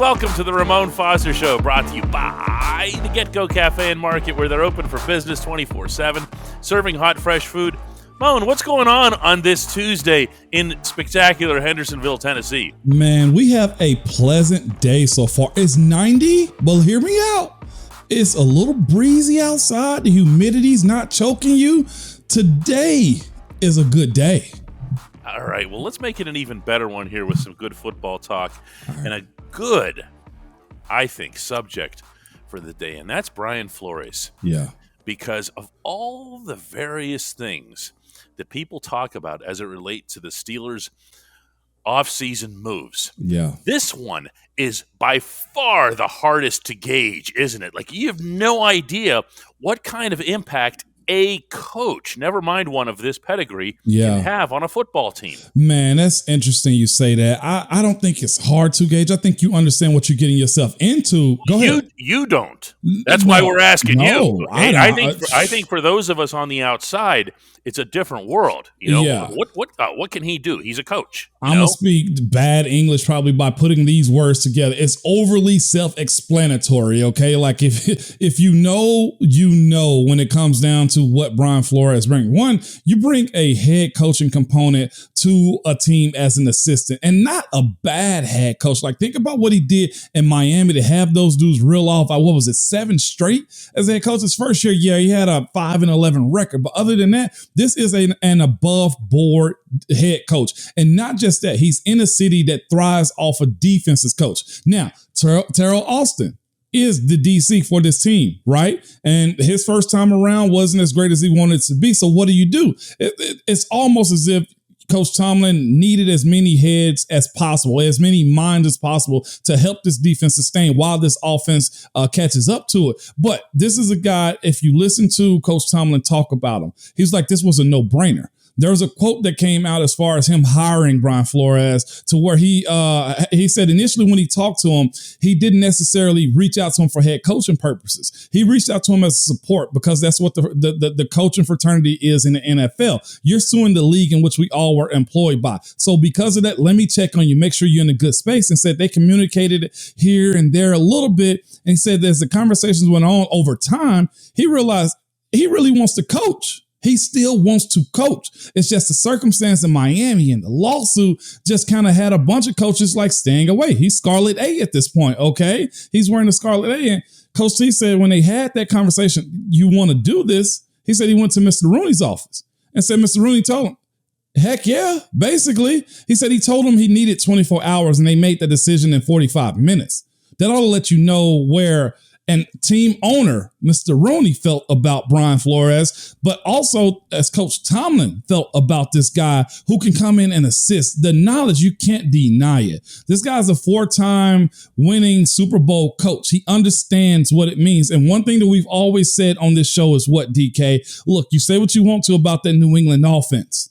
Welcome to the Ramon Foster Show, brought to you by the Get-Go Cafe and Market, where they're open for business 24/7, serving hot, fresh food. Mon, what's going on this Tuesday in spectacular Hendersonville, Tennessee? Man, we have a pleasant day so far. It's 90, but hear me out. It's a little breezy outside. The humidity's not choking you. Today is a good day. All right, well, let's make it an even better one here with some good football talk and a good, I think, subject for the day, and that's Brian Flores. Yeah. Because of all the various things that people talk about as it relates to the Steelers' offseason moves, this one is by far the hardest to gauge, isn't it? Like, you have no idea what kind of impact a coach, never mind one of this pedigree, can have on a football team. Man, that's interesting you say that. I don't think it's hard to gauge. I think you understand what you're getting yourself into. Go ahead. You don't. That's why we're asking you. Okay? I think for those of us on the outside, it's a different world. You know, what can he do? He's a coach. I'm going to speak bad English probably by putting these words together. It's overly self-explanatory, okay? Like if you know when it comes down to what Brian Flores brings. One, you bring a head coaching component to a team as an assistant, and not a bad head coach. Like, think about what he did in Miami to have those dudes reel off, 7 straight as a head coach. His first year, he had a 5-11 record. But other than that, this is an above board head coach. And not just that, he's in a city that thrives off a defensive coach. Now, Terrell Austin is the DC for this team, right? And his first time around wasn't as great as he wanted it to be. So what do? It's almost as if Coach Tomlin needed as many heads as possible, as many minds as possible to help this defense sustain while this offense catches up to it. But this is a guy, if you listen to Coach Tomlin talk about him, he's like, this was a no-brainer. There was a quote that came out as far as him hiring Brian Flores, to where he said initially when he talked to him, he didn't necessarily reach out to him for head coaching purposes. He reached out to him as support, because that's what the coaching fraternity is in the NFL. You're suing the league in which we all were employed by. So because of that, let me check on you, make sure you're in a good space. And said they communicated it here and there a little bit. And he said as the conversations went on over time, he realized he really wants to coach. He still wants to coach. It's just the circumstance in Miami and the lawsuit just kind of had a bunch of coaches like staying away. He's Scarlet A at this point, okay? He's wearing the Scarlet A. And Coach T said when they had that conversation, you want to do this? He said he went to Mr. Rooney's office and said Mr. Rooney told him, heck yeah, basically. He said he told him he needed 24 hours and they made the decision in 45 minutes. That ought to let you know where and team owner, Mr. Rooney, felt about Brian Flores, but also as Coach Tomlin felt about this guy who can come in and assist. The knowledge, you can't deny it. This guy's a 4-time winning Super Bowl coach. He understands what it means. And one thing that we've always said on this show is what, DK? Look, you say what you want to about that New England offense,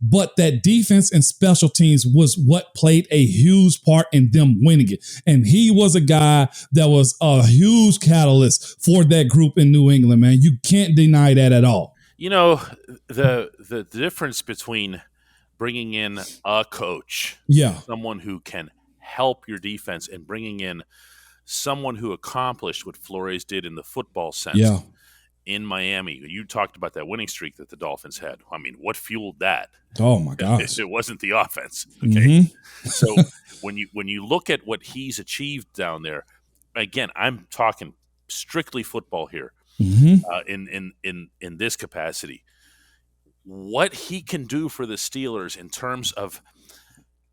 but that defense and special teams was what played a huge part in them winning it. And he was a guy that was a huge catalyst for that group in New England, man. You can't deny that at all. You know, the difference between bringing in a coach, someone who can help your defense, and bringing in someone who accomplished what Flores did in the football sense. In Miami, you talked about that winning streak that the Dolphins had. I mean, what fueled that? Oh my gosh! It wasn't the offense. Okay, so when you look at what he's achieved down there, again, I'm talking strictly football here. In this capacity, what he can do for the Steelers in terms of,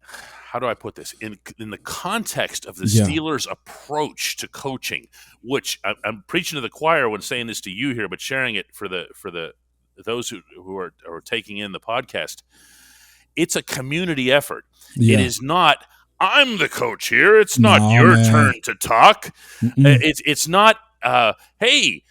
how do I put this, in the context of the Steelers' approach to coaching, which I'm preaching to the choir when saying this to you here, but sharing it for those who are taking in the podcast. It's a community effort. It is not, I'm the coach here. It's not your turn to talk. It's not, hey,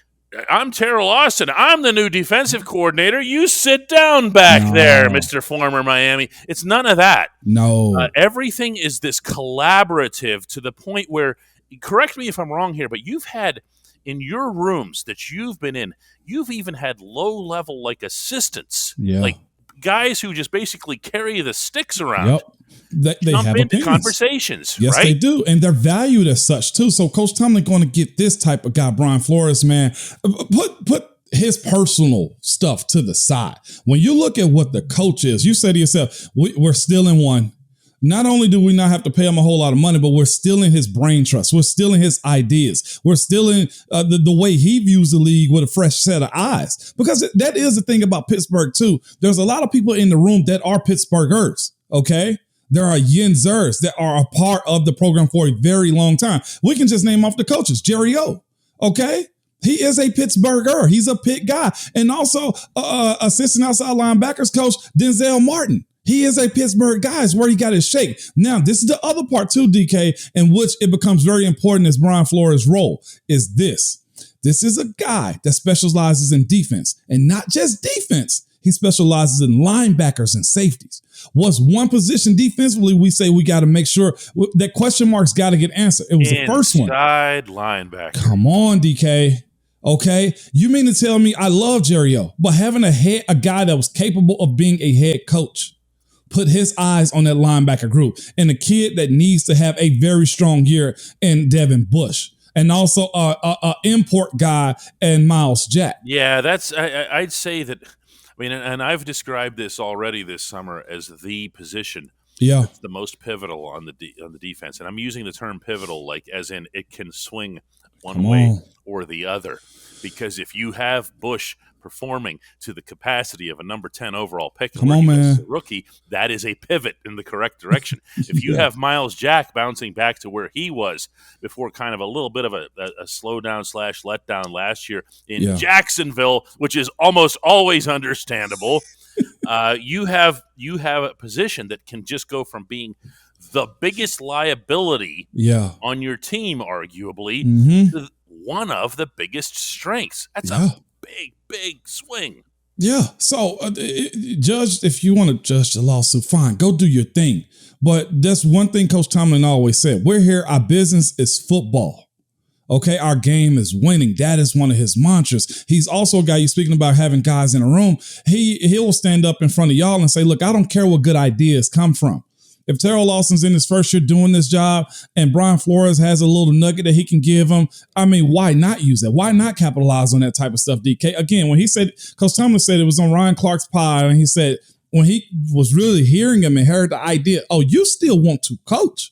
I'm Terrell Austin. I'm the new defensive coordinator. You sit down back there, Mr. Former Miami. It's none of that. No. Everything is this collaborative to the point where, correct me if I'm wrong here, but you've had in your rooms that you've been in, you've even had low-level like assistants, like guys who just basically carry the sticks around. Yep. They jump have into opinions. Conversations. Yes, right? they do. And they're valued as such too. So Coach Tomlin going to get this type of guy, Brian Flores, man, put his personal stuff to the side. When you look at what the coach is, you say to yourself, we're still in one. Not only do we not have to pay him a whole lot of money, but we're stealing his brain trust. We're stealing his ideas. We're stealing the way he views the league with a fresh set of eyes. Because that is the thing about Pittsburgh, too. There's a lot of people in the room that are Pittsburghers, okay? There are Yinzers that are a part of the program for a very long time. We can just name off the coaches. Jerry O, okay? He is a Pittsburgher. He's a Pitt guy. And also assistant outside linebackers coach, Denzel Martin. He is a Pittsburgh guy. It's where he got his shake. Now, this is the other part too, DK, in which it becomes very important as Brian Flores' role is this. This is a guy that specializes in defense, and not just defense. He specializes in linebackers and safeties. What's one position defensively we say we got to make sure that question marks got to get answered? It was the first one. Inside linebacker. Come on, DK. Okay, you mean to tell me I love Jerry O, but having a guy that was capable of being a head coach put his eyes on that linebacker group, and a kid that needs to have a very strong year in Devin Bush, and also a import guy and Miles Jack. Yeah, I'd say that. I mean, and I've described this already this summer as the position. Yeah, the most pivotal on the defense, and I'm using the term pivotal like as in it can swing one way or the other, because if you have Bush performing to the capacity of a number 10 overall pick, rookie, that is a pivot in the correct direction. If you have Miles Jack bouncing back to where he was before kind of a little bit of a slowdown / letdown last year in Jacksonville, which is almost always understandable, you have a position that can just go from being the biggest liability on your team, arguably, to one of the biggest strengths. That's a big swing. Yeah. So, judge, if you want to judge the lawsuit, fine, go do your thing. But that's one thing Coach Tomlin always said. We're here. Our business is football. Okay. Our game is winning. That is one of his mantras. He's also a guy, you're speaking about having guys in a room. He'll stand up in front of y'all and say, look, I don't care what good ideas come from. If Terrell Lawson's in his first year doing this job and Brian Flores has a little nugget that he can give him, I mean, why not use that? Why not capitalize on that type of stuff, DK? Again, when he said, Coach Tomlin said it was on Ryan Clark's pod, and he said when he was really hearing him and heard the idea, oh, you still want to coach?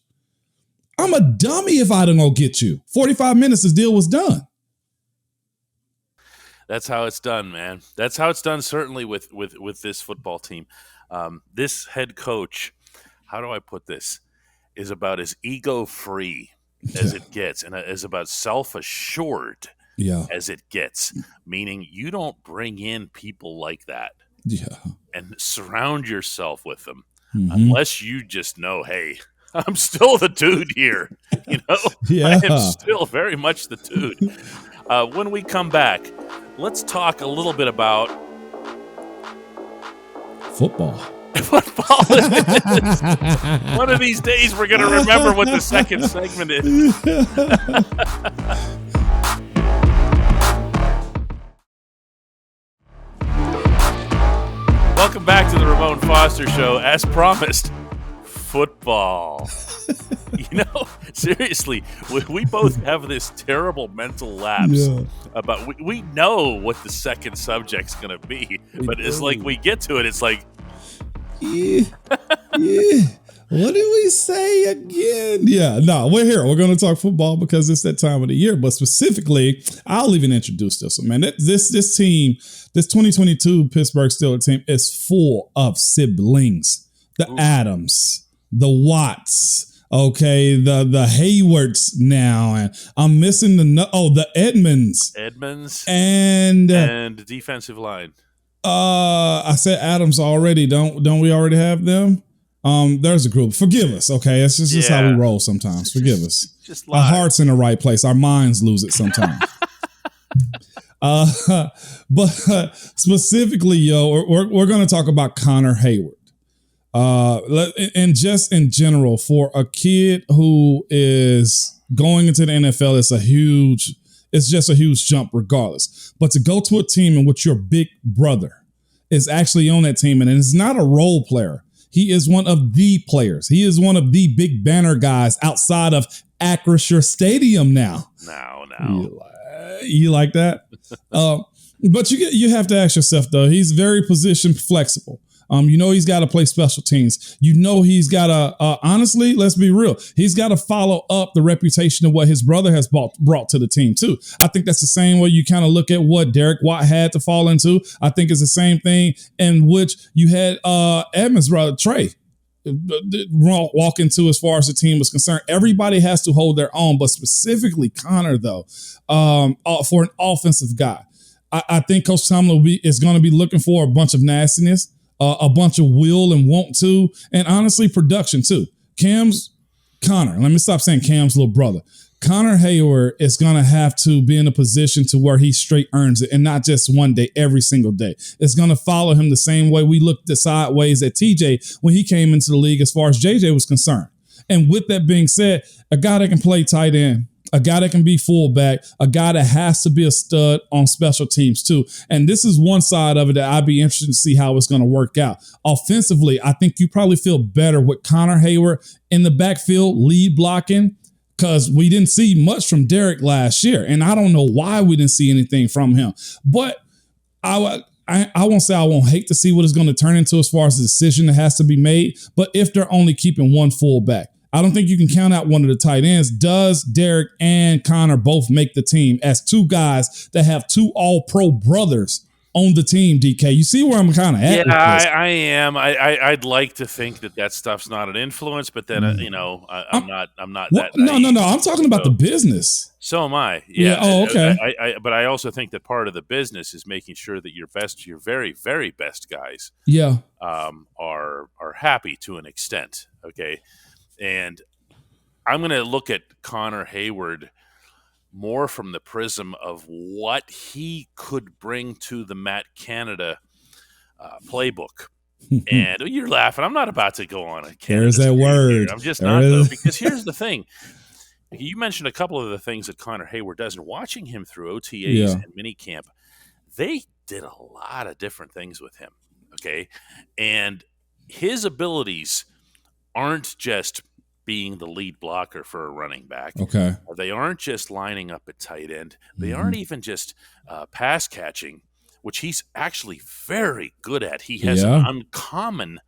I'm a dummy if I don't go get you. 45 minutes, this deal was done. That's how it's done, man. That's how it's done, certainly with this football team. This head coach, how do I put this, is about as ego-free as it gets, and is about self-assured as it gets, meaning you don't bring in people like that and surround yourself with them unless you just know, hey, I'm still the dude here. I am still very much the dude. When we come back, let's talk a little bit about football. One of these days we're going to remember what the second segment is. Welcome back to the Ramon Foster Show. As promised, football. Seriously, we both have this terrible mental lapse about we know what the second subject's going to be, but it's like we get to it, it's like, yeah. What did we say again? Yeah, no, we're here. We're going to talk football because it's that time of the year. But specifically, I'll even introduce this one, man. This team, this 2022 Pittsburgh Steelers team is full of siblings. The Adams, the Watts, okay, the Heywards now, and I'm missing the Edmonds, and defensive line. I said Adams already. Don't we already have them? There's a group. Forgive us, okay? It's just how we roll sometimes. Forgive us. Our heart's in the right place. Our minds lose it sometimes. But specifically, we're going to talk about Connor Heyward. And just in general, for a kid who is going into the NFL, it's just a huge jump regardless. But to go to a team in which your big brother is actually on that team, and it's not a role player. He is one of the players. He is one of the big banner guys outside of Acrisure Stadium now. No. You like that? But you have to ask yourself, though, he's very position flexible. He's got to play special teams. He's got to, honestly, let's be real. He's got to follow up the reputation of what his brother has brought to the team, too. I think that's the same way you kind of look at what Derek Watt had to fall into. I think it's the same thing in which you had Edmonds' brother, Trey, walk into as far as the team was concerned. Everybody has to hold their own, but specifically Connor, though, for an offensive guy. I think Coach Tomlin is going to be looking for a bunch of nastiness, a bunch of will and want to, and honestly, production too. Connor, let me stop saying Cam's little brother. Connor Heyward is going to have to be in a position to where he straight earns it, and not just one day, every single day. It's going to follow him the same way we looked sideways at TJ when he came into the league as far as JJ was concerned. And with that being said, a guy that can play tight end, a guy that can be fullback, a guy that has to be a stud on special teams too. And this is one side of it that I'd be interested to see how it's going to work out. Offensively, I think you probably feel better with Connor Heyward in the backfield, lead blocking, because we didn't see much from Derek last year. And I don't know why we didn't see anything from him. But I won't say I won't hate to see what it's going to turn into as far as the decision that has to be made. But if they're only keeping one fullback, I don't think you can count out one of the tight ends. Does Derek and Connor both make the team as two guys that have two all-pro brothers on the team, DK? You see where I'm kind of at? Yeah, I am. I'd like to think that stuff's not an influence, but then, I'm not that. No. I'm talking about the business. So am I. Yeah. Oh, okay. But I also think that part of the business is making sure that your very, very best guys are happy to an extent. Okay. And I'm going to look at Connor Heyward more from the prism of what he could bring to the Matt Canada playbook. And you're laughing. I'm not about to go on a Canada. There's that word. Here. I'm just not, though, because here's the thing. You mentioned a couple of the things that Connor Heyward does, and watching him through OTAs and minicamp, they did a lot of different things with him. Okay. And his abilities aren't just being the lead blocker for a running back. Okay. They aren't just lining up at tight end. They aren't even just pass catching, which he's actually very good at. He has an uncommon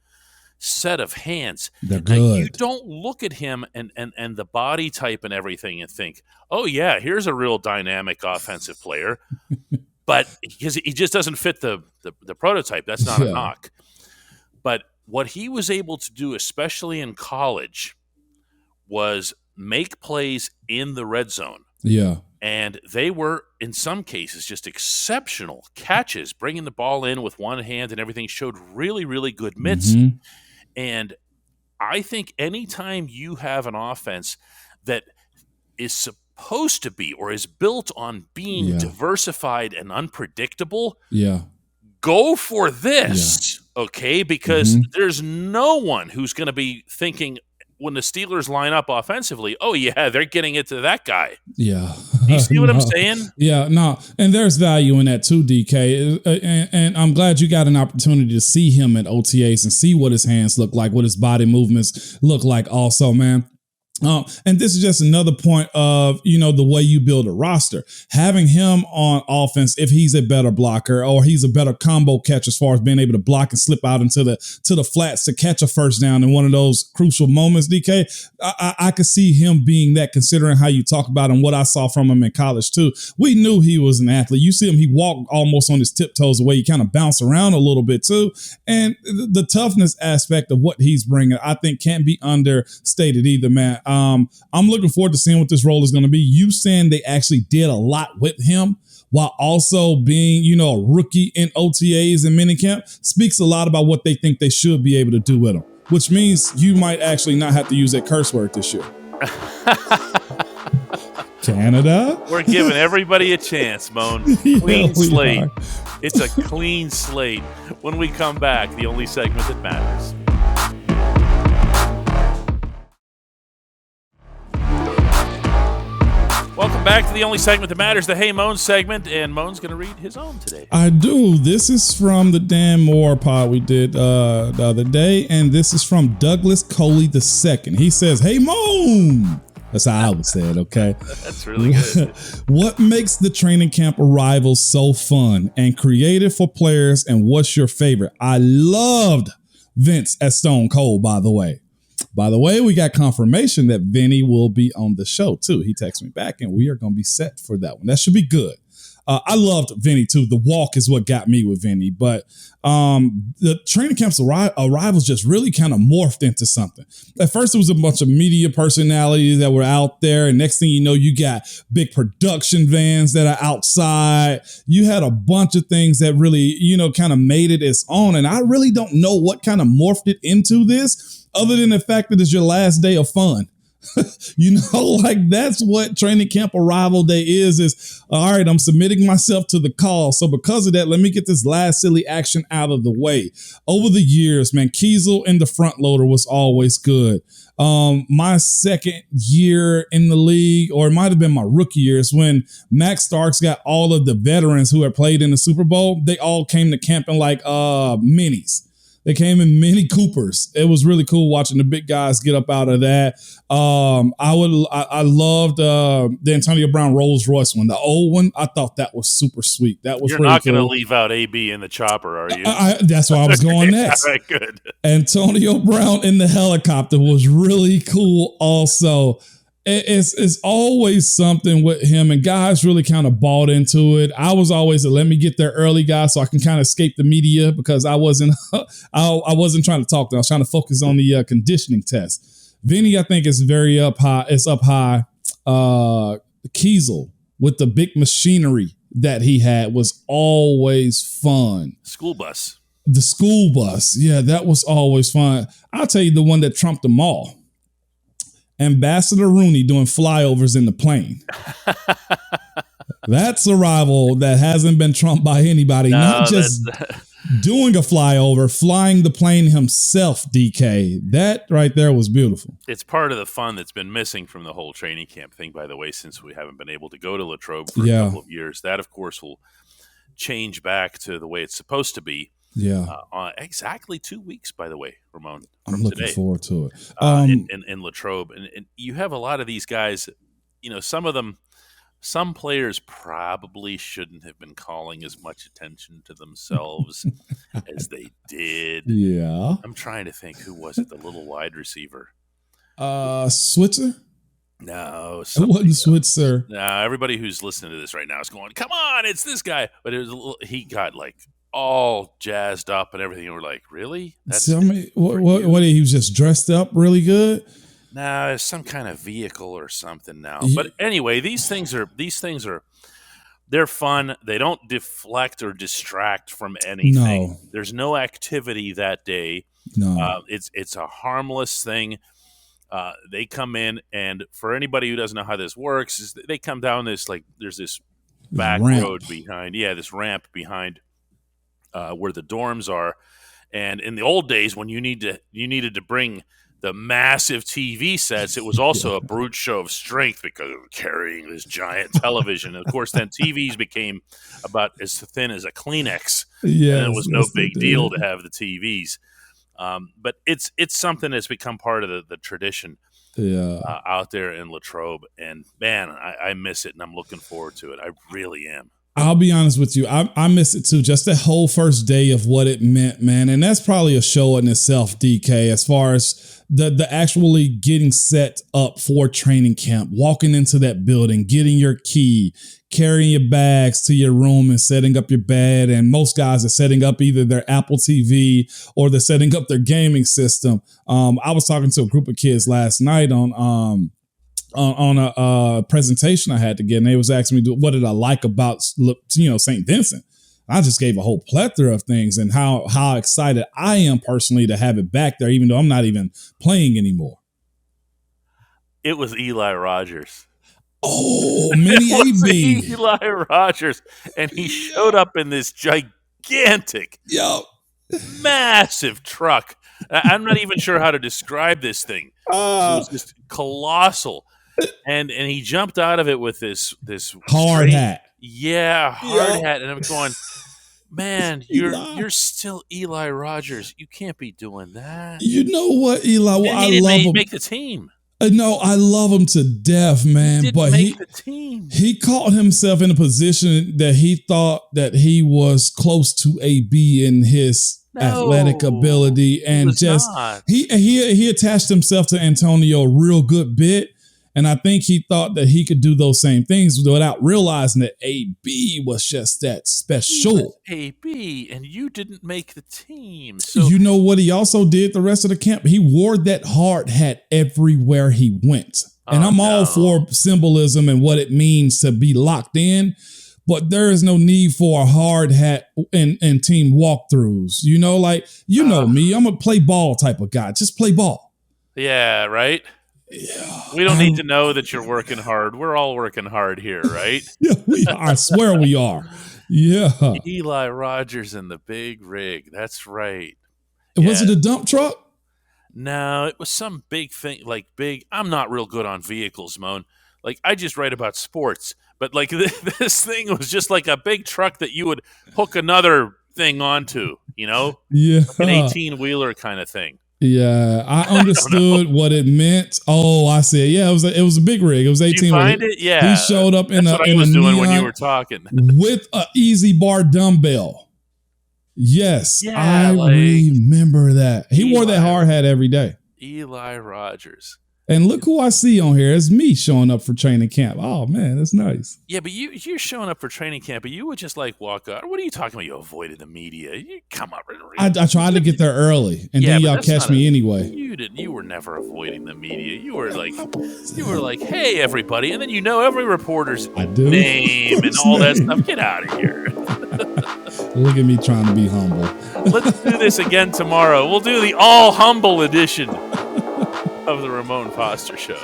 set of hands. They're good. You don't look at him and the body type and everything and think, oh, yeah, here's a real dynamic offensive player. But because he just doesn't fit the prototype. That's not a knock. But what he was able to do, especially in college, was make plays in the red zone. Yeah. And they were, in some cases, just exceptional catches, bringing the ball in with one hand and everything, showed really, really good mitts. Mm-hmm. And I think anytime you have an offense that is supposed to be or is built on being diversified and unpredictable, go for this, okay? Because there's no one who's going to be thinking, when the Steelers line up offensively, oh, yeah, they're getting it to that guy. Yeah. You see what I'm saying? Yeah, no. And there's value in that too, DK. And I'm glad you got an opportunity to see him at OTAs and see what his hands look like, what his body movements look like also, man. And this is just another point of, the way you build a roster. Having him on offense, if he's a better blocker or he's a better combo catch as far as being able to block and slip out into the flats to catch a first down in one of those crucial moments, DK, I could see him being that, considering how you talk about him, what I saw from him in college too. We knew he was an athlete. You see him, he walked almost on his tiptoes, the way he kind of bounced around a little bit too. And the toughness aspect of what he's bringing, I think can't be understated either, man. I'm looking forward to seeing what this role is going to be. You saying they actually did a lot with him while also being, a rookie in OTAs and minicamp speaks a lot about what they think they should be able to do with him, which means you might actually not have to use that curse word this year. Canada? We're giving everybody a chance, Moan. Clean slate. It's a clean slate. When we come back, the only segment that matters. Welcome Welcome back to the only segment that matters, the Hey Mon segment, and Mon's going to read his own today. I do. This is from the Dan Moore pod we did the other day, and this is from Douglas Coley II. He says, "Hey Mon." That's how I would say it, okay? That's really good. What makes the training camp arrivals so fun and creative for players, and what's your favorite? I loved Vince at Stone Cold, by the way. By the way, we got confirmation that Vinny will be on the show, too. He texted me back, and we are going to be set for that one. That should be good. I loved Vinny, too. The walk is what got me with Vinny. But the training camp's arrivals just really kind of morphed into something. At first, it was a bunch of media personalities that were out there. And next thing you know, you got big production vans that are outside. You had a bunch of things that really, kind of made it its own. And I really don't know what kind of morphed it into this, other than the fact that it's your last day of fun. That's what training camp arrival day is all right, I'm submitting myself to the call. So because of that, let me get this last silly action out of the way. Over the years, man, Kiesel in the front loader was always good. My second year in the league, or it might have been my rookie years, when Max Starks got all of the veterans who had played in the Super Bowl, they all came to camp in like minis. They came in Mini Coopers. It was really cool watching the big guys get up out of that. I loved the Antonio Brown Rolls Royce one, the old one. I thought that was super sweet. That was You're pretty not going to cool. Leave out AB in the chopper, are you? That's why I was going next. All right, good. Antonio Brown in the helicopter was really cool. Also, it's always something with him, and guys really kind of bought into it. I was always a let me get there early guy so I can kind of escape the media, because I wasn't I wasn't trying to talk to them. I was trying to focus on the conditioning test. Vinny, I think, is very up high. It's up high. Kiesel with the big machinery that he had was always fun. School bus. The school bus. Yeah, that was always fun. I'll tell you the one that trumped them all. Ambassador Rooney doing flyovers in the plane. That's a rival that hasn't been trumped by anybody. No, not just doing a flyover, flying the plane himself, DK. That right there was beautiful. It's part of the fun that's been missing from the whole training camp thing, by the way, since we haven't been able to go to Latrobe for a couple of years. That, of course, will change back to the way it's supposed to be. Yeah. Exactly 2 weeks, by the way, Ramon. I'm looking forward to it. In Latrobe. And you have a lot of these guys, some players probably shouldn't have been calling as much attention to themselves as they did. Yeah. I'm trying to think, who was it? The little wide receiver. Switzer? No. It wasn't Switzer. No, everybody who's listening to this right now is going, come on, it's this guy. But he got like all jazzed up and everything. And we're like, really? Tell me, what he was just dressed up really good? Nah, it's some kind of vehicle or something now. But anyway, these things are they're fun. They don't deflect or distract from anything. No. There's no activity that day. No. It's a harmless thing. They come in, and for anybody who doesn't know how this works, is they come down this, like, there's this back road behind. Yeah, this ramp behind where the dorms are. And in the old days, when you needed to bring the massive TV sets, it was also a brute show of strength because of carrying this giant television. And of course, then TVs became about as thin as a Kleenex. Yeah, and it was no big deal to have the TVs. But it's something that's become part of the tradition out there in Latrobe. And man, I miss it, and I'm looking forward to it. I really am. I'll be honest with you. I miss it too. Just the whole first day of what it meant, man. And that's probably a show in itself, DK, as far as the actually getting set up for training camp, walking into that building, getting your key, carrying your bags to your room and setting up your bed. And most guys are setting up either their Apple TV or they're setting up their gaming system. I was talking to a group of kids last night on a presentation I had to get, and they was asking me, what did I like about, St. Vincent? I just gave a whole plethora of things and how excited I am personally to have it back there, even though I'm not even playing anymore. It was Eli Rogers. Oh, mini AB. Eli Rogers. And he showed up in this gigantic, massive truck. I'm not even sure how to describe this thing. It was just colossal. and he jumped out of it with this hard hat. Yeah, hard hat. And I'm going, man, you're still Eli Rogers. You can't be doing that. You know what, Eli? Well, I love him. Make the team. No, I love him to death, man. He but make the team. He caught himself in a position that he thought that he was close to AB in his athletic ability, and he attached himself to Antonio a real good bit. And I think he thought that he could do those same things without realizing that AB was just that special. AB, and you didn't make the team. So you know what he also did the rest of the camp? He wore that hard hat everywhere he went. And I'm all for symbolism and what it means to be locked in, but there is no need for a hard hat and team walkthroughs. You know, like, you know me, I'm a play ball type of guy. Just play ball. Yeah, right? Yeah, we don't need to know that you're working hard. We're all working hard here, right? Yeah, we are. I swear we are. Yeah. Eli Rogers in the big rig. That's right. Was it a dump truck? No, it was some big thing, like big. I'm not real good on vehicles, Moan. Like, I just write about sports. But, like, this thing was just like a big truck that you would hook another thing onto, you know? Yeah. Like an 18-wheeler kind of thing. Yeah, I understood what it meant. Oh, I see. Yeah, it was a big rig. It was 18. Did you find it? Yeah. He showed up in what I was doing when you were talking. With an easy bar dumbbell. Yes, yeah, I remember that. He wore that hard hat every day. Eli Rogers. And look who I see on here. It's me showing up for training camp. Oh, man, that's nice. Yeah, but you're showing up for training camp, but you would just like walk out. What are you talking about? You avoided the media. You come up. I tried to get there early, and then y'all catch me anyway. You were never avoiding the media. You were like, hey, everybody. And then every reporter's name and all that stuff. Get out of here. Look at me trying to be humble. Let's do this again tomorrow. We'll do the all humble edition of the Ramon Foster Show.